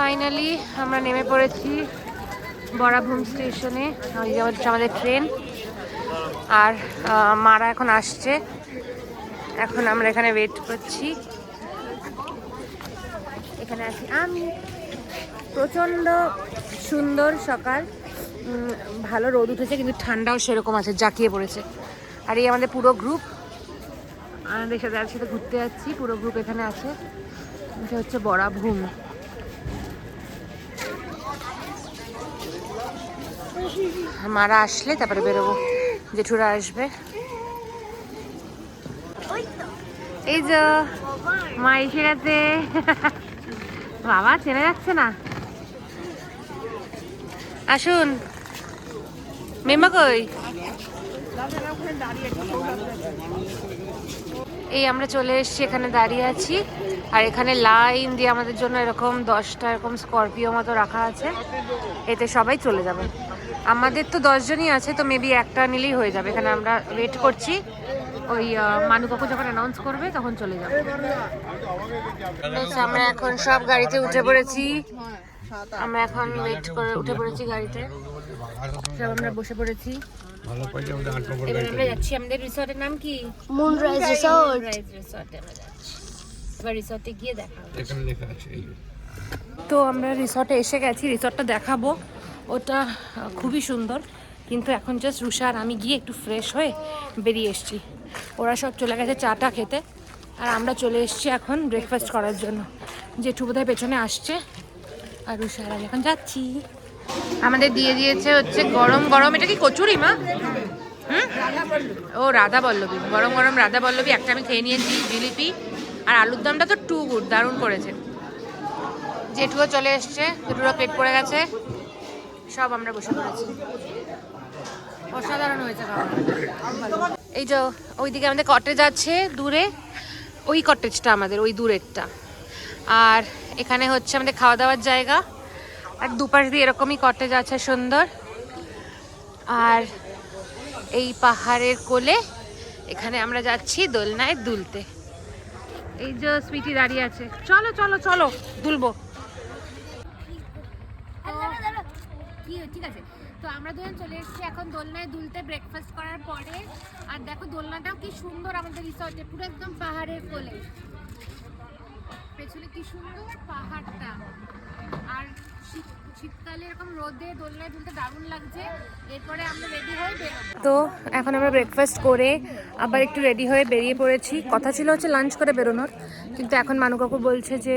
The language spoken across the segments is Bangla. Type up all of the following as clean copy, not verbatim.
ফাইনালি আমরা নেমে পড়েছি বরাভূম স্টেশনে। ওই যে আমাদের ট্রেন, আর মারা এখন আসছে। এখন আমরা এখানে ওয়েট করছি। এখানে আছি আমি। প্রচণ্ড সুন্দর সকাল, ভালো রোদ উঠেছে, কিন্তু ঠান্ডাও সেরকম আছে, জাঁকিয়ে পড়েছে। আর এই আমাদের পুরো গ্রুপ, আমাদের সাথে একসাথে ঘুরতে যাচ্ছি, পুরো গ্রুপ এখানে আছে। এটা হচ্ছে বরাভূম। মারা আসলে তারপরে বেরোবো, জেঠুরা আসবে। এই যে মা এসে গেছে। বাবা চেনা যাচ্ছে না। আসুন। মেম্মা কই? এই আমরা চলে এসেছি, এখানে দাঁড়িয়ে আছি। আর এখানে লাইন দিয়ে আমাদের জন্য এরকম 10টা এরকম স্করপিও মতো রাখা আছে, এতে সবাই চলে যাবে। আমাদের তো 10 জনই আছে, তো মেবি একটা নিলেই হয়ে যাবে। এখানে আমরা ওয়েট করছি, ওই মানু কাকু যখন অ্যানাউন্স করবে তখন চলে যাবে। আমরা এখন সব গাড়িতে উঠে পড়েছি। আমরা এখন ওয়েট করে উঠে পড়েছি গাড়িতে, সব আমরা বসে পড়েছি। এবার আমরা যাচ্ছি, আমাদের রিসর্টের নাম কি? মুনরাইজ রিসর্ট। রিসর্টে আমরা যাচ্ছি। এবার রিসর্টে গিয়ে দেখাবো। এখানে লেখা আছে। তো আমরা রিসর্টে এসে গেছি, রিসর্টটা দেখাবো। ওটা খুবই সুন্দর, কিন্তু এখন জাস্ট রুষা আর আমি গিয়ে একটু ফ্রেশ হয়ে বেরিয়ে এসেছি। ওরা সব চলে গেছে চাটা খেতে, আর আমরা চলে এসেছি এখন ব্রেকফাস্ট করার জন্য। জেঠু বোধহয় পেছনে আসছে, আর রুষা আর আমি এখন যাচ্ছি। আমাদের দিয়ে দিয়েছে হচ্ছে গরম গরম, এটা কি কচুরি মা? ও রাধা বল্লভী, গরম গরম রাধা বল্লভী একটা আমি খেয়ে নিয়েছি, জিলিপি। আর আলুর দমটা তো টু গুড, দারুণ করেছে। জেঠুও চলে এসছে, জেঠুরও পেট পড়ে গেছে, সব আমরা বসে পড়েছি। অসাধারণ হয়েছে খাওয়া। এই যে ওইদিকে আমাদের কটেজ আছে দূরে, ওই কটেজটা আমাদের, ওই দূরেরটা। আর এখানে হচ্ছে আমাদের খাওয়া দাওয়ার জায়গা, আর দুপাশ দিয়ে এরকমই কটেজ আছে সুন্দর। আর এই পাহাড়ের কোলে এখানে আমরা যাচ্ছি দোলনায় দুলতে। এই যে সুইটি দাঁড়িয়ে আছে, চলো চলো চলো দুলবো। ঠিক আছে, তো আমরা দুজন চলে এসেছি এখন দোলনায় দুলতে ব্রেকফাস্ট করার পরে। আর দেখো দোলনাটাও কি সুন্দর আমাদের রিসর্টে, পুরো একদম পাহাড়ের কোলে। পেছনে কি সুন্দর পাহাড়টা, আর শীতকালে এরকম রোদে দোলনায় দুলতে দারুণ লাগছে। এরপরে আমরা রেডি হয়ে বেরোবো। তো এখন আমরা ব্রেকফাস্ট করে আবার একটু রেডি হয়ে বেরিয়ে পড়েছি। কথা ছিল হচ্ছে লাঞ্চ করে বেরোনোর, কিন্তু এখন মানু কাকু বলছে যে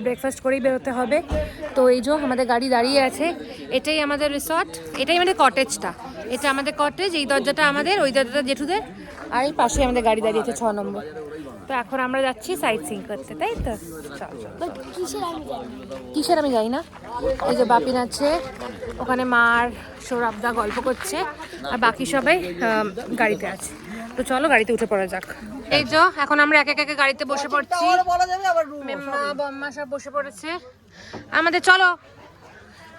ব্রেকফাস্ট করেই বেরোতে হবে। তো এই যে আমাদের গাড়ি দাঁড়িয়ে আছে, এটাই আমাদের রিসর্ট, এটাই আমাদের কটেজটা। এটা আমাদের কটেজ, এই দরজাটা আমাদের, ওই দরজাটা জেঠুদের, আর এই পাশে আমাদের গাড়ি দাঁড়িয়েছে 6 নম্বর। তো এখন আমরা যাচ্ছি সাইট সিইং করতে, তাই তো? কিসের আমি যাই না। এই যে বাপিন আছে ওখানে, মার সৌরভদা গল্প করছে, আর বাকি সবাই গাড়িতে আছে। তো চলো গাড়িতে উঠে পড়া যাক। এই যে এখন আমরা এক এক গাড়িতে বসে পড়ছি, মেম্মা বম্মা সব বসে পড়েছে আমাদের। চলো,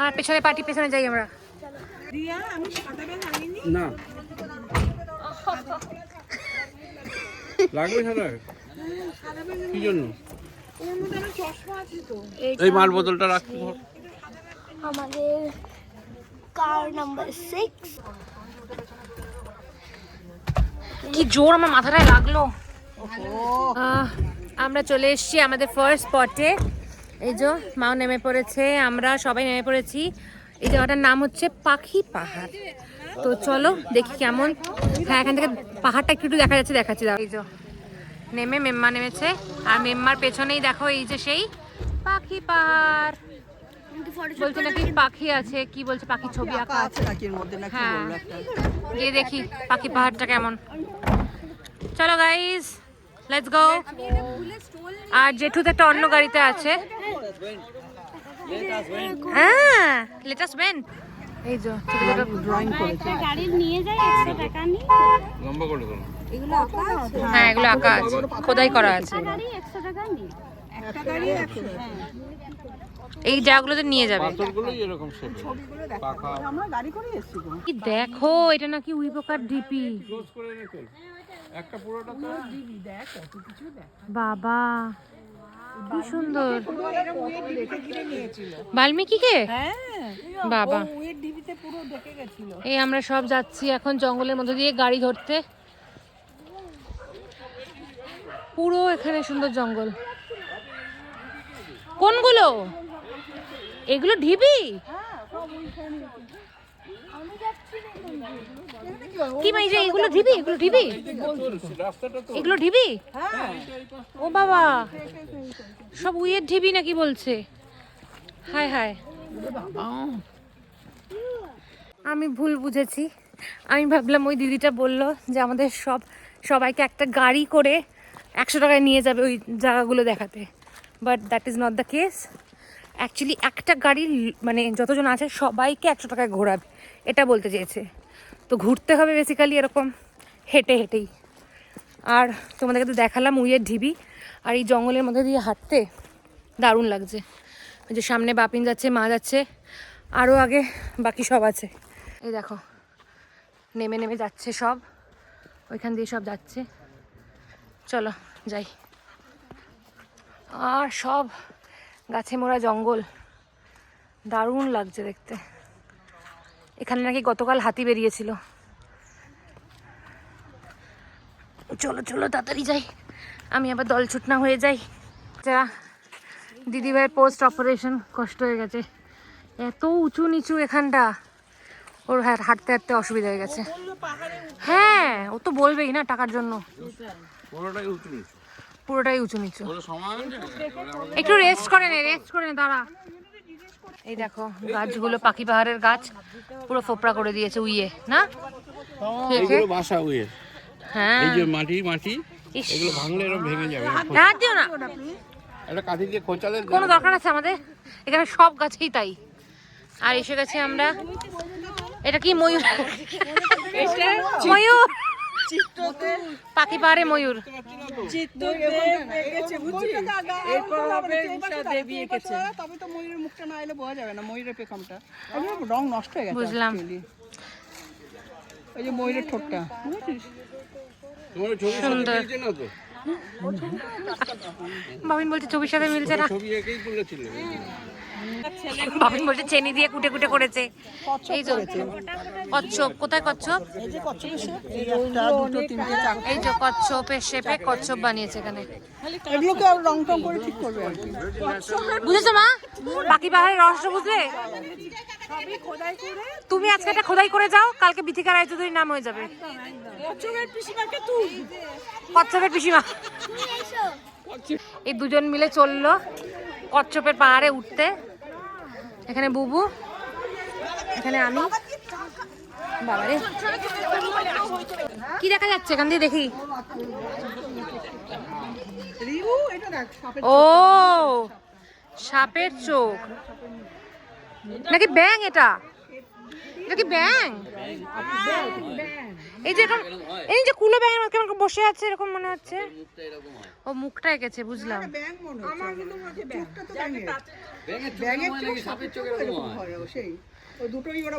আর পেছনে পার্টি, পেছনে যাই আমরা। না লাগবে সাদা কি জন্য? এই মাল বোতলটা রাখতে হবে। আমাদের কার নাম্বার 6। কি জোর আমার মাথাটায় লাগলো। আমরা চলে এসেছি আমাদের ফার্স্ট স্পটে। এই যে মাও নেমে পড়েছে, আমরা সবাই নেমে পড়েছি। এই জায়গাটার নাম হচ্ছে পাখি পাহাড়। তো চলো দেখি কেমন। হ্যাঁ, এখান থেকে পাহাড়টা একটু দেখা যাচ্ছে, দেখাচ্ছি। এই যে নেমে মেম্মা নেমেছে, আর মেম্মার পেছনেই দেখো এই যে সেই পাখি পাহাড়। বলছে নাকি পাখি আছে, কি বলছে, পাখি ছবি আঁকা আছে। হ্যাঁ, গিয়ে দেখি পাখি পাহাড়টা কেমন। চলো গাইস, লেটস গো। আর জেঠু তো একটা অন্য গাড়িতে আছে। হ্যাঁ, লেট আস ওয়েন। এই যে ড্রয়িং করেছে, গাড়ি নিয়ে যাই 100 টাকা নি। লম্বা করে দাও। এগুলো আঁকা আছে। হ্যাঁ, এগুলো আঁকা আছে, খোদাই করা আছে। গাড়ি 100 টাকা নি, একটা গাড়ি 100। এই জায়গাগুলোতে নিয়ে যাবে। পাথরগুলোই এরকম শেপ, পাখা। আমরা গাড়ি করে এসেছি। কি দেখো, এটা নাকি উইপোকার ডিপি। ক্লোজ করে নে চল, একটা পুরোটা তো ডিপি দেখ, কত কিছু দেখ। বাবা কি সুন্দর। বাল্মীকিকে? বাবা, এই আমরা সব যাচ্ছি এখন জঙ্গলের মধ্যে দিয়ে গাড়ি ধরতে। পুরো এখানে সুন্দর জঙ্গল। কোনগুলো? এগুলো ঢিবি? কি ভাই যে এগুলো ঢিবি? এগুলো ঢিবি? এগুলো ঢিবি? ও বাবা, সব উইয়ের ঢিবি নাকি বলছে? হায় হায়, আমি ভুল বুঝেছি। আমি ভাবলাম ওই দিদিটা বললো যে আমাদের সবাইকে একটা গাড়ি করে 100 টাকায় নিয়ে যাবে ওই জায়গাগুলো দেখাতে, but that is not the case. Actually একটা গাড়ির মানে যতজন আছে সবাইকে 100 টাকায় ঘোরাবে, এটা বলতে চেয়েছে। তো ঘুরতে হবে বেসিক্যালি এরকম হেঁটে হেঁটেই। আর তোমাদেরকে তো দেখালাম উইয়ের ঢিবি, আর এই জঙ্গলের মধ্যে দিয়ে হাঁটতে দারুণ লাগছে। ওই যে সামনে বাপিন যাচ্ছে, মা যাচ্ছে, আরও আগে বাকি সব আছে। এই দেখো নেমে নেমে যাচ্ছে সব, ওইখান দিয়ে সব যাচ্ছে। চলো যাই। আর সব গাছে মোড়া জঙ্গল, দারুণ লাগছে দেখতে। এখানে নাকি গতকাল হাতি বেরিয়েছিল। চলো চলো তাড়াতাড়ি যাই, আমি আবার দল ছুটনা হয়ে যাই। যা দিদিভাইয়ের পোস্ট অপারেশন কষ্ট হয়ে গেছে, এত উঁচু নিচু এখানটা, ওর হাঁটতে হাঁটতে অসুবিধা হয়ে গেছে। হ্যাঁ ও তো বলবেই না টাকার জন্য। পুরোটাই উঁচু নিচু। একটু রেস্ট করে নে দাঁড়া। এই দেখো গাছগুলো পাখি পাহাড়ের গাছ, পুরো ফোপড়া করে দিয়েছে উইয়ে না। এইগুলো বাসা উইয়ে। হ্যাঁ এই যে মাটি এগুলো ভাঙলে এরকম ভেঙে যাবে। হাত দিও না, একটা কাঠি দিয়ে খোঁচালে কোনো দরকার আছে আমাদের? এখানে সব গাছেই তাই। আর এসে গেছি আমরা, এটা কি ময়ূর? ময়ূর, পাখি পাহাড়ে ময়ূর। বুঝলাম। ওই যে ময়ূরের ঠোঁটটা সুন্দর। বাবিন বলছে ছবির সাথে মিলছে না। বাবিন বলছে চেনি দিয়ে কুটে কুটে করেছে। এই যে কচ্ছপ, কোথায় কচ্ছপ? এই যে কচ্ছপের শেপে কচ্ছপ বানিয়েছে এখানে। এগুলোকে আর রং টং করে ঠিক করবে আর কি। বুঝেছো মা? বাকি পাহাড়ের রহস্য বুঝলে? তুমি আজকে একটা খোদাই করে যাও, কালকে বিথিকা রায়চৌধুরীর নাম হয়ে যাবে। কচ্ছপের পিসিমা। এই দুজন মিলে চললো কচ্ছপের পাহাড়ে উঠতে। এখানে বুবু, এখানে আমি। বাবারে কি দেখা যাচ্ছে এখান দিয়ে দেখি? ও সাপের চোখ নাকি ব্যাং? এটা কি ব্যাং? এই যে এরকম, এই যে কুলো ব্যাঙের মতো কেমন বসে আছে এরকম মনে হচ্ছে। ও মুখটা এঁকেছে, বুঝলাম।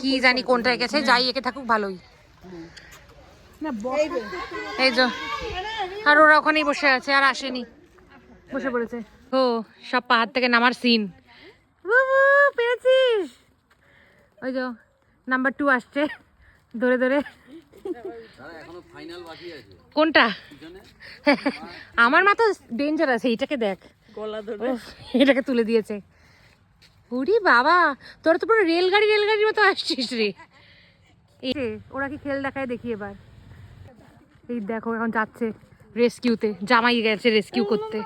কি জানি কোনটা এঁকেছে, যাই এঁকে থাকুক ভালোই। এই যে আর ওরা ওখানেই বসে আছে, আর আসেনি, বসে পড়েছে। ও সব পাহাড় থেকে নামার সিন। বাবু পেয়েছিস? ওই যে নাম্বার 2 আসছে ধরে ধরে। কোনটা? আমার মা তো ডেঞ্জার আছে, এটাকে দেখ, এটাকে তুলে দিয়েছে। ওরে বাবা, তোরা তো পুরো রেলগাড়ির মতো আসছিস রে। ওরা কি খেল দেখায় দেখি এবার। এই দেখো এখন যাচ্ছে রেস্কিউতে, জামাই গেছে রেস্কিউ করতে।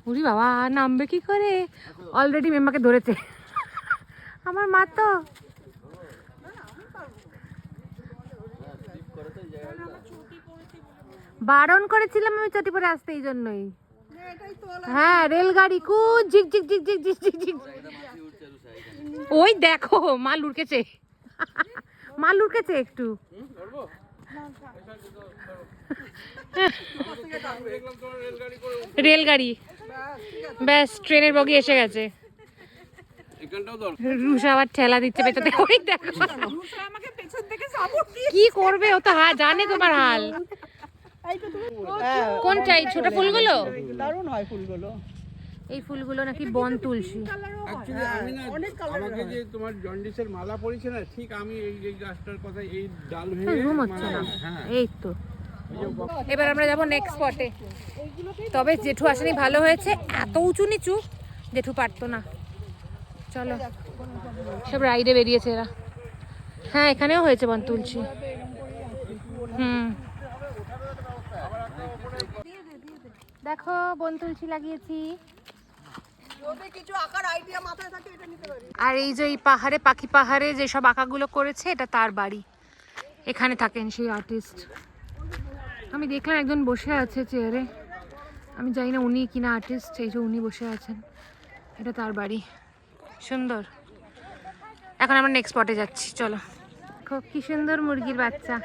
ওরে বাবা নামবে কি করে? অলরেডি মেম্বাকে ধরেছে আমার মা। তো বারণ করেছিলাম আমি চটি পরে আসতে, এই জন্যই। হ্যাঁ রেলগাড়ি কুচ ঝিক ঝিক ঝিক ঝিক ঝিক ঝিক ঝিক। ওই দেখো মা লুড়কেছে, মা লুড়কেছে একটু। রেলগাড়ি ব্যাস, ট্রেনের বগি এসে গেছে। রুষা আবার ঠেলা দিচ্ছে পেছনে। ওই দেখো কি করবে, ও তো জানে তোমার হাল। কোনটাই ছোট ফুলগুলো? দারুণ হয় ফুলগুলো। এই ফুলগুলো নাকি বন তুলসী। Actually আমি না আমাকে যে তোমার জন্ডিসের মালা পড়েছে না, ঠিক আমি এই গাছটার কথা এই ডাল ভেঙে রুম হচ্ছে না, হ্যাঁ এই তো। এবার আমরা যাব নেক্সট স্পটে। তবে জেঠু আসেনি, ভালো হয়েছে, এত উঁচু নিচু জেঠু পারতো না। চলো, সব রাইডে বেরিয়েছে এরা। হ্যাঁ এখানেও হয়েছে বন তুলসী। দেখো বন তুলসী লাগিয়েছি। কিছু আঁকার আইডিয়া মাথায় থাকে এটা নিতে পারি। আর এই যে এই পাহাড়ে, পাখি পাহাড়ে যেসব আঁকাগুলো করেছে, এটা তার বাড়ি। এখানে থাকেন সেই আর্টিস্ট। আমি দেখলাম একজন বসে আছে চেয়ারে, আমি জানি না উনি কিনা আর্টিস্ট। এই যে উনি বসে আছেন, এটা তার বাড়ি। সুন্দর। এখন আমরা নেক্সট স্পটে যাচ্ছি, চলো। দেখো কি সুন্দর মুরগির বাচ্চা।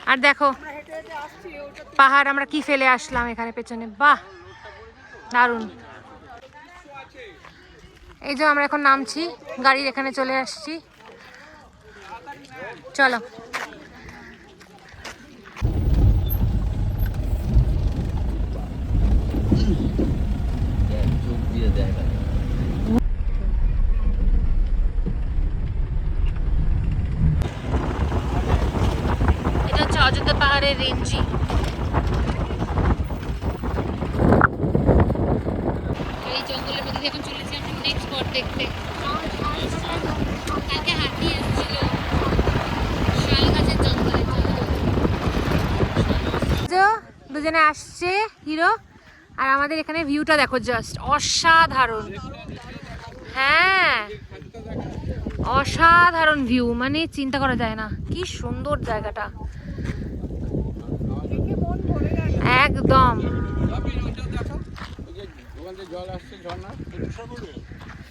আর দেখো পাহাড়, আমরা কি ফেলে আসলাম এখানে পেছনে, বাহ দারুণ। এই যে আমরা এখন নামছি, গাড়ির এখানে চলে আসছি, চলো। এটা হচ্ছে অযোধ্যা পাহাড়ের রেঞ্জি। এই জঙ্গলের মধ্যে এখন চলেছি আমরা নেক্সট স্পট দেখতে। কালকে হাতি এসেছিল শাল গাছের জঙ্গলে। দুজনে আসছে হিরো, আর আমাদের এখানে ভিউটা দেখো, জাস্ট অসাধারণ। হ্যাঁ অসাধারণ ভিউ, মানে চিন্তা করা যায় না, কি সুন্দর জায়গাটা একদম। জল আসছে, ঝর্ণা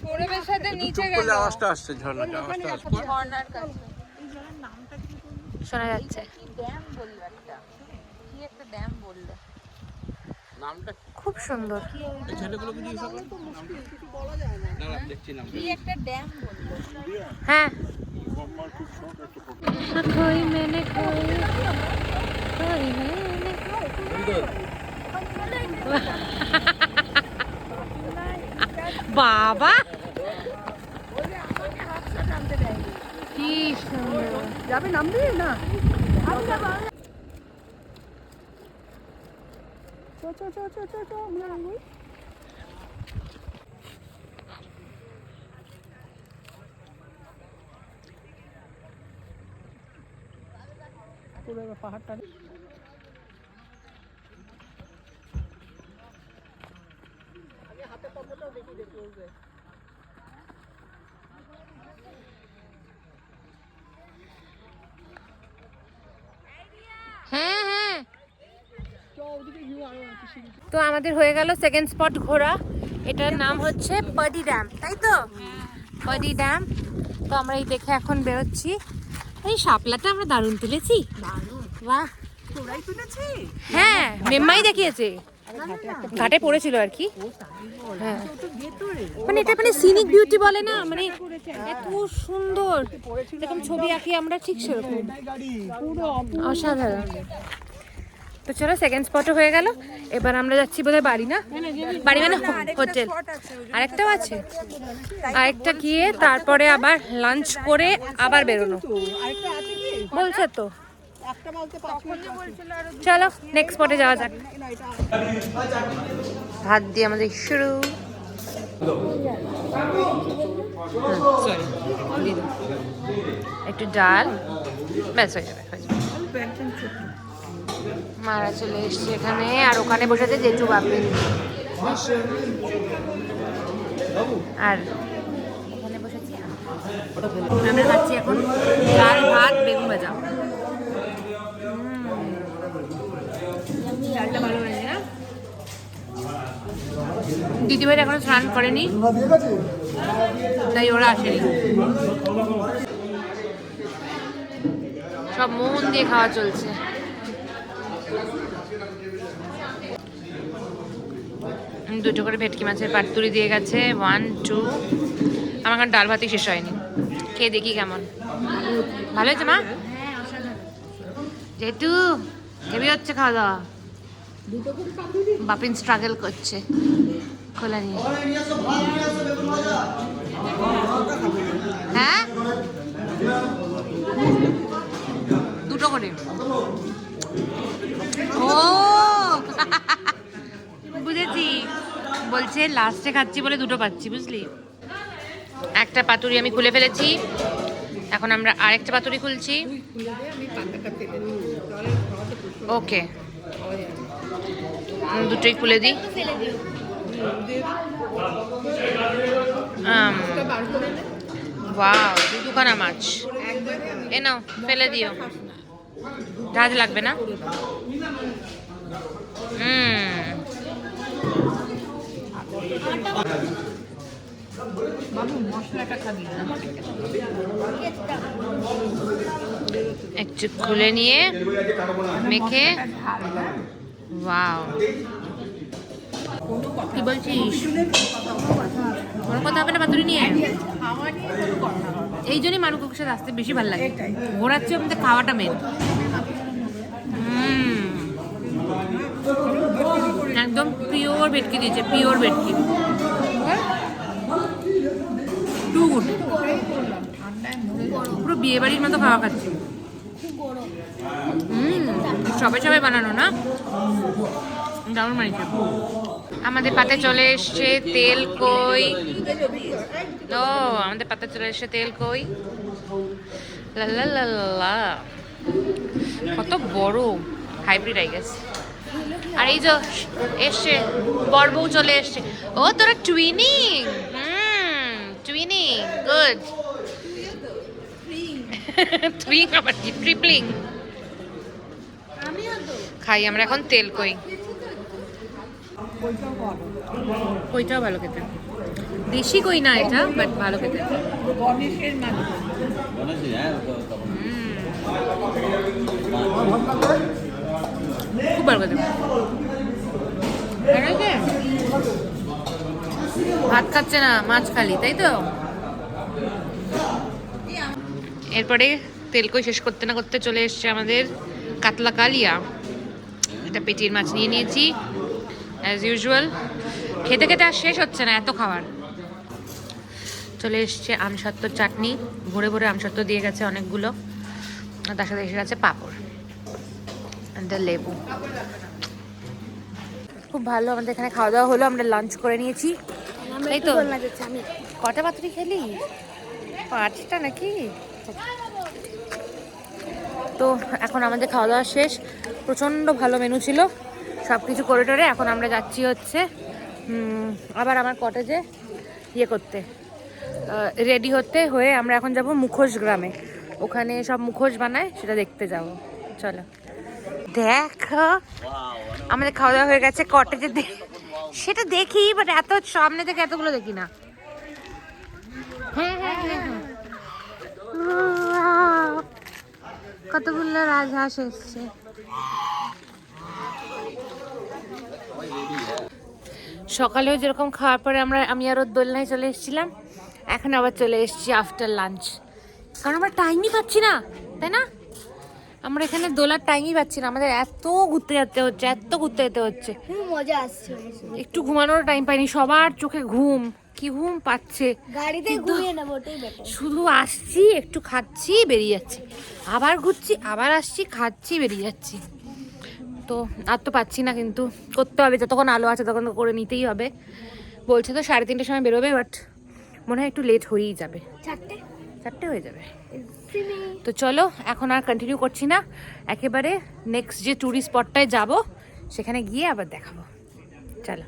পরিবেশের সাথে নিচে গেল আওয়াজটা আসছে, ঝর্ণাটা আওয়াজটা আসছে। ঝর্ণার কাছে। শোনা যাচ্ছে। ড্যাম বললো একটা, কি একটা ড্যাম বললো, নামটা খুব সুন্দর। এই ছেলেগুলোকে জিজ্ঞাসা করো না, না দেখছি নাম। কি একটা ড্যাম বললো। হ্যাঁ कोई मैंने कोई বাবা কি সুন্দর। যাবে, নামবি না? পাহাড়টা হ্যাঁ হ্যাঁ। তো আমাদের হয়ে গেল সেকেন্ড স্পট ঘোরা। এটার নাম হচ্ছে পাডি ড্যাম, তাই তো? পাডি ড্যাম। তো আমরা এই দেখে এখন বেরোচ্ছি। এই শাপলাটা আমরা দারুণ তুলেছি, বাহ। তোরাই তুলেছি? হ্যাঁ মেম্মাই দেখিয়েছে, ঘাটে পড়েছিল আর কি। হ্যাঁ মানে এটা মানে সিনিক বিউটি বলে না, মানে এত সুন্দর, যেরকম ছবি আঁকি আমরা ঠিক সেরকম, অসাধারণ। তো চলো সেকেন্ড স্পটও হয়ে গেল। এবার আমরা যাচ্ছি বোধহয় বাড়ি, না বাড়ি মানে হোটেল। আরেকটাও আছে, আরেকটা গিয়ে তারপরে আবার লাঞ্চ করে আবার বেরোনো বলছে তো। চলো নেক্সট স্পটে যাওয়া যাক। ভাত দিয়ে আমাদের শুরু। একটু ডাল, ব্যাস হয়ে যাবে, হয়ে যাবে। মারা চলে এসছে এখানে, আর ওখানে বসেছে জেঠু বাপি, আর এখানে বসেছি আমরা খাচ্ছি এখন ডাল ভাত বেগুন ভাজা। ডালটা ভালো হয়েছে না? দিদিভাই এখনো স্নান করেনি, তাই ওরা আসেনি। সব মন দিয়ে খাওয়া চলছে। দুটো করে ভেটকি মাছের পাতুরি দিয়ে গেছে, 1 2। আমার এখন ডাল ভাতই শেষ হয়নি, খেয়ে দেখি কেমন। ভালো হয়েছে মা? যেহেতু হেভি হচ্ছে খাওয়া দাওয়া। বাপিন স্ট্রাগল করছে খোলা নিয়ে। হ্যাঁ, দুটো করে। ও বুঝেছি, বলছে লাস্টে খাচ্ছি বলে দুটো পাচ্ছি, বুঝলি। একটা পাতুরি আমি খুলে ফেলেছি, এখন আমরা আরেকটা পাতুরি খুলছি। ওকে, দুটোই খুলে দিই। ওয়াও, দুখানা মাছ। এ নাও, ফেলে দিও, ঝাঁজ লাগবে না। একটু খুলে নিয়ে মেখে। ওয়াও, কি বলছিস? কোনো কথা হবে না পাতুরি নিয়ে? এই জন্যই মানুষের সাথে আসতে বেশি ভালো লাগে, ঘোরাচ্ছে আমাদের খাওয়াটা মেন। একদম পিওর ভেটকি দিয়েছে, পিওর ভেটকি, টু গুড। পুরো বিয়ে বাড়ির মতো খাওয়া খাচ্ছি। সবাই সবাই বানানো না, দারুণ বানিয়েছে। আমাদের পাতে চলে এসছে তেল কই। ও, আমাদের পাতে চলে এসছে তেল কই। লা লা লা লা, কত বড়, হাইব্রিড আই গেস। আর এই যে এসছে বর বউ চলে এসছে। ও, তোরা টুইনিং। Twinning, good. টুইং আবার কি, ট্রিপলিং। খাই আমরা এখন তেল কই। কইটাও ভালো খেতে, দেশি কই না এটা, বাট ভালো খেতে। খুব ভালো খেতে। ভাত খাচ্ছে না, মাছ খালি, তাই তো। এরপরে তেল কই শেষ করতে না করতে চলে এসছে আমাদের কাতলা কালিয়া। এটা পেটির মাছ নিয়ে নিয়েছি অ্যাজ ইউজুয়াল। খেতে খেতে আর শেষ হচ্ছে না, এত খাবার। চলে এসছে আমসত্ত্বর চাটনি, ভরে ভরে আমসত্ত্ব দিয়ে গেছে অনেকগুলো, আর তার সাথে এসে গেছে পাঁপড় আর লেবু। খুব ভালো আমাদের এখানে খাওয়া দাওয়া হলো, আমরা লাঞ্চ করে নিয়েছি, তাই তো। কটা পাতুরি খেলি? 5টা নাকি? তো এখন আমাদের খাওয়া দাওয়া শেষ, প্রচণ্ড ভালো মেনু ছিল, সব কিছু করে টোরে এখন আমরা যাচ্ছি হচ্ছে আবার আমার কটেজে ইয়ে করতে, রেডি হতে হয়ে আমরা এখন যাব মুখোশ গ্রামে, ওখানে সব মুখোশ বানায়, সেটা দেখতে যাব। চলো দেখ, আমাদের খাওয়া দাওয়া হয়ে গেছে কটেজে, সেটা দেখি, বাট এত সামনে থেকে এতগুলো দেখি না। হ্যাঁ হ্যাঁ হ্যাঁ, কতগুলো রাজহাঁস এসছে। সকালেও যেরকম খাওয়ার পরে আমি আরও দোলনায় চলে এসেছিলাম, এখন আবার চলে এসেছি আফটার লাঞ্চ, কারণ আমরা টাইমই পাচ্ছি না, তাই না? আমরা এখানে দোলার টাইমই পাচ্ছি না, আমাদের এত ঘুরতে যেতে হচ্ছে, এত ঘুরতে যেতে হচ্ছে, মজা আসছে। একটু ঘুমানোর টাইম পাইনি, সবার চোখে ঘুম, কি ঘুম পাচ্ছে, গাড়িতে ঘুমিয়ে নেবো, ওটাই বেটার। শুধু আসছি, একটু খাচ্ছি, বেরিয়ে যাচ্ছি, আবার ঘুরছি, আবার আসছি, খাচ্ছি, বেরিয়ে যাচ্ছি। তো আর তো পাচ্ছি না, কিন্তু করতে হবে, যতক্ষণ আলো আছে তখন করে নিতেই হবে। বলছে তো 3:30টার সময় বেরোবে, বাট মনে হয় একটু লেট হয়েই যাবে, 4টে হয়ে যাবে। তো চলো, এখন আর কন্টিনিউ করছি না, একেবারে নেক্সট যে ট্যুরিস্ট স্পটটায় যাব সেখানে গিয়ে আবার দেখাবো। চলো।